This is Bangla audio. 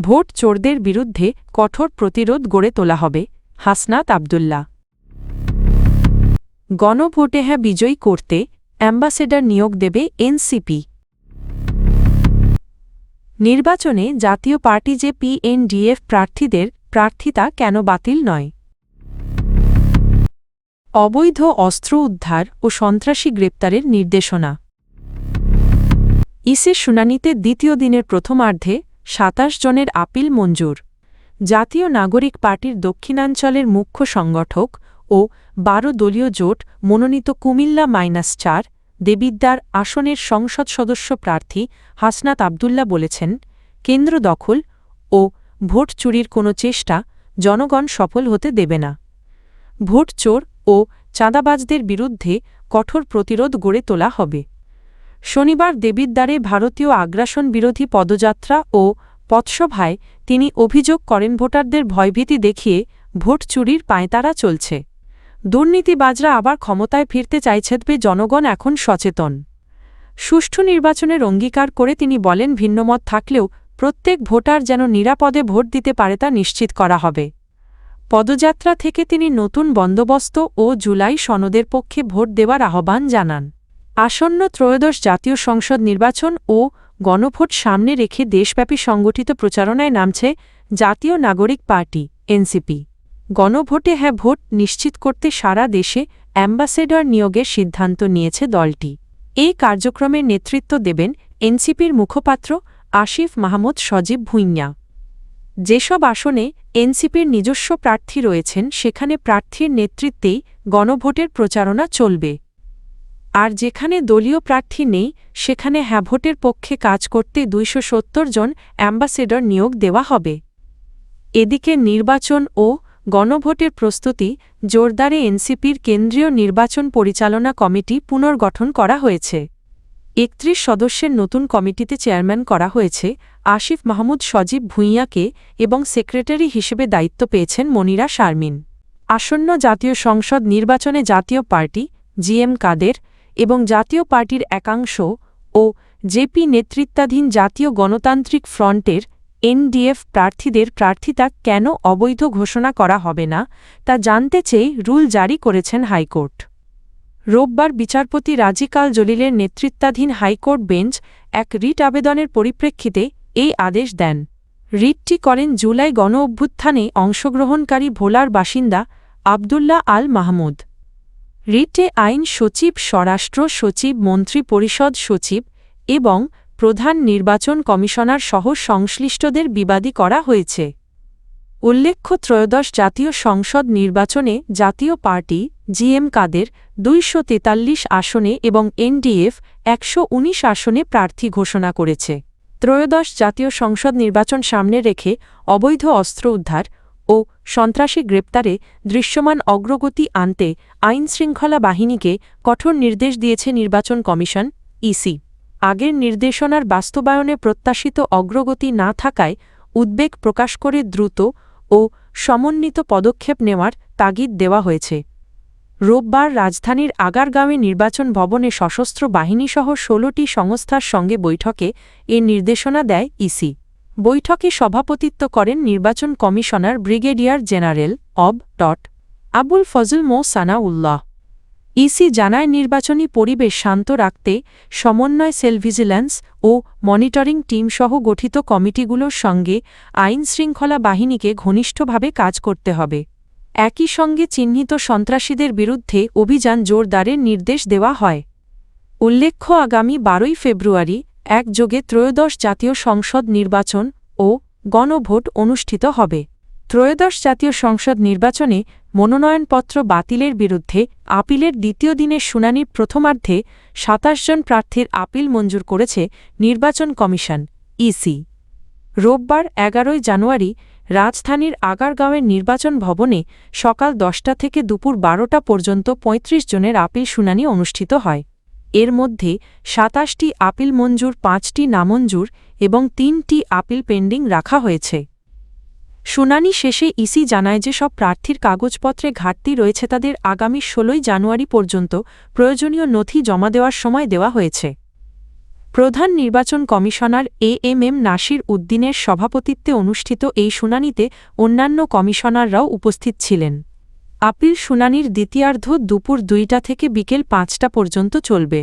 ভোট চোরদের বিরুদ্ধে কঠোর প্রতিরোধ গড়ে তোলা হবে, হাসনাত আব্দুল্লাহ। গণভোটে হ্যাঁ বিজয়ী করতে অ্যাম্বাসেডর নিয়োগ দেবে এনসিপি। নির্বাচনে জাতীয় পার্টি যে পিএনডিএফ প্রার্থীদের প্রার্থিতা কেন বাতিল নয়? অবৈধ অস্ত্র উদ্ধার ও সন্ত্রাসী গ্রেপ্তারের নির্দেশনা। ইসির শুনানিতে দ্বিতীয় দিনের প্রথমার্ধে ২৭ জনের আপিল মঞ্জুর। জাতীয় নাগরিক পার্টির দক্ষিণাঞ্চলের মুখ্য সংগঠক ও ১২ দলীয় জোট মনোনীত কুমিল্লা-৪ দেবিদ্বার আসনের সংসদ সদস্য প্রার্থী হাসনাত আব্দুল্লাহ বলেছেন, কেন্দ্র দখল ও ভোট চুরির কোনো চেষ্টা জনগণ সফল হতে দেবে না। ভোট চোর ও চাঁদাবাজদের বিরুদ্ধে কঠোর প্রতিরোধ গড়ে তোলা হবে। শনিবার দেবিদ্বারে ভারতীয় আগ্রাসন বিরোধী পদযাত্রা ও পথসভায় তিনি অভিযোগ করেন, ভোটারদের ভয়ভীতি দেখিয়ে ভোট চুরির পাঁয়তারা চলছে। দুর্নীতিবাজরা আবার ক্ষমতায় ফিরতে চাইছে, জনগণ এখন সচেতন। সুষ্ঠু নির্বাচনের অঙ্গীকার করে তিনি বলেন, ভিন্নমত থাকলেও প্রত্যেক ভোটার যেন নিরাপদে ভোট দিতে পারে তা নিশ্চিত করা হবে। পদযাত্রা থেকে তিনি নতুন বন্দোবস্ত ও জুলাই সনদের পক্ষে ভোট দেওয়ার আহ্বান জানান। আসন্ন ত্রয়োদশ জাতীয় সংসদ নির্বাচন ও গণভোট সামনে রেখে দেশব্যাপী সংগঠিত প্রচারণায় নামছে জাতীয় নাগরিক পার্টি এনসিপি। গণভোটে হ্যাঁ ভোট নিশ্চিত করতে সারা দেশে অ্যাম্বাসেডর নিয়োগের সিদ্ধান্ত নিয়েছে দলটি। এই কার্যক্রমের নেতৃত্ব দেবেন এনসিপির মুখপাত্র আসিফ মাহমুদ সজীব ভুঁইয়া। যেসব আসনে এনসিপির নিজস্ব প্রার্থী রয়েছেন সেখানে প্রার্থীর নেতৃত্বেই গণভোটের প্রচারণা চলবে। আর যেখানে দলীয় প্রার্থী নেই সেখানে হ্যাঁ ভোটের পক্ষে কাজ করতে ২৭০ জন অ্যাম্বাসেডর নিয়োগ দেওয়া হবে। এদিকে নির্বাচন ও গণভোটের প্রস্তুতি জোরদারে এনসিপির কেন্দ্রীয় নির্বাচন পরিচালনা কমিটি পুনর্গঠন করা হয়েছে। ৩১ সদস্যের নতুন কমিটিতে চেয়ারম্যান করা হয়েছে আসিফ মাহমুদ সজীব ভুঁইয়াকে এবং সেক্রেটারি হিসেবে দায়িত্ব পেয়েছেন মনিরা শারমিন। আসন্ন জাতীয় সংসদ নির্বাচনে জাতীয় পার্টি জিএম কাদের এবং জাতীয় পার্টির একাংশ ও জেপি নেতৃত্বাধীন জাতীয় গণতান্ত্রিক ফ্রন্টের এনডিএফ প্রার্থীদের প্রার্থিতা কেন অবৈধ ঘোষণা করা হবে না তা জানতে চেয়ে রুল জারি করেছেন হাইকোর্ট। রোববার বিচারপতি রাজিকাল জলিলের নেতৃত্বাধীন হাইকোর্ট বেঞ্চ এক রিট আবেদনের পরিপ্রেক্ষিতে এই আদেশ দেন। রিটটি করেন জুলাই গণঅভ্যুত্থানে অংশগ্রহণকারী ভোলার বাসিন্দা আবদুল্লাহ আল মাহমুদ। রিটে আইন সচিব, স্বরাষ্ট্র সচিব, মন্ত্রী পরিষদ সচিব এবং প্রধান নির্বাচন কমিশনার সহ সংশ্লিষ্টদের বিবাদী করা হয়েছে। উল্লেখ্য, ত্রয়োদশ জাতীয় সংসদ নির্বাচনে জাতীয় পার্টি জিএম কাদের ২৪৩ আসনে এবং এনডিএফ ১১৯ আসনে প্রার্থী ঘোষণা করেছে। ত্রয়োদশ জাতীয় সংসদ নির্বাচন সামনে রেখে অবৈধ অস্ত্র উদ্ধার ও সন্ত্রাসী গ্রেপ্তারে দৃশ্যমান অগ্রগতি আনতে আইনশৃঙ্খলা বাহিনীকে কঠোর নির্দেশ দিয়েছে নির্বাচন কমিশন ইসি। আগের নির্দেশনার বাস্তবায়নে প্রত্যাশিত অগ্রগতি না থাকায় উদ্বেগ প্রকাশ করে দ্রুত ও সমন্বিত পদক্ষেপ নেওয়ার তাগিদ দেওয়া হয়েছে। রোববার রাজধানীর আগারগাঁওয়ে নির্বাচন ভবনে সশস্ত্র বাহিনীসহ ১৬টি সংস্থার সঙ্গে বৈঠকে এ নির্দেশনা দেয় ইসি। বৈঠকে সভাপতিত্ব করেন নির্বাচন কমিশনার ব্রিগেডিয়ার জেনারেল অব. আবুল ফজল মো. সানাউল্লাহ। ইসি জানায়, নির্বাচনী পরিবেশ শান্ত রাখতে সমন্বয় সেল ভিজিল্যান্স ও মনিটরিং টিমসহ গঠিত কমিটিগুলোর সঙ্গে আইনশৃঙ্খলা বাহিনীকে ঘনিষ্ঠভাবে কাজ করতে হবে। একই সঙ্গে চিহ্নিত সন্ত্রাসীদের বিরুদ্ধে অভিযান জোরদারের নির্দেশ দেওয়া হয়। উল্লেখ্য, আগামী ১২ ফেব্রুয়ারি একযোগে ত্রয়োদশ জাতীয় সংসদ নির্বাচন ও গণভোট অনুষ্ঠিত হবে। ত্রয়োদশ জাতীয় সংসদ নির্বাচনে মনোনয়নপত্র বাতিলের বিরুদ্ধে আপিলের দ্বিতীয় দিনের শুনানির প্রথমার্ধে ২৭ জন প্রার্থীর আপিল মঞ্জুর করেছে নির্বাচন কমিশন ইসি। রোববার ১১ জানুয়ারি রাজধানীর আগারগাঁওয়ের নির্বাচন ভবনে সকাল ১০টা থেকে দুপুর ১২টা পর্যন্ত ৩৫ জনের আপিল শুনানি অনুষ্ঠিত হয়। এর মধ্যে ২৭টি আপিল মঞ্জুর, ৫টি নামঞ্জুর এবং ৩টি আপিল পেন্ডিং রাখা হয়েছে। শুনানি শেষে ইসি জানায় যে সব প্রার্থীর কাগজপত্রে ঘাটতি রয়েছে তাদের আগামী ১৬ জানুয়ারি পর্যন্ত প্রয়োজনীয় নথি জমা দেওয়ার সময় দেওয়া হয়েছে। প্রধান নির্বাচন কমিশনার এএমএম নাসির উদ্দিনের সভাপতিত্বে অনুষ্ঠিত এই শুনানিতে অন্যান্য কমিশনাররাও উপস্থিত ছিলেন। আপিল শুনানির দ্বিতীয়ার্ধ দুপুর ২টা থেকে বিকেল ৫টা পর্যন্ত চলবে।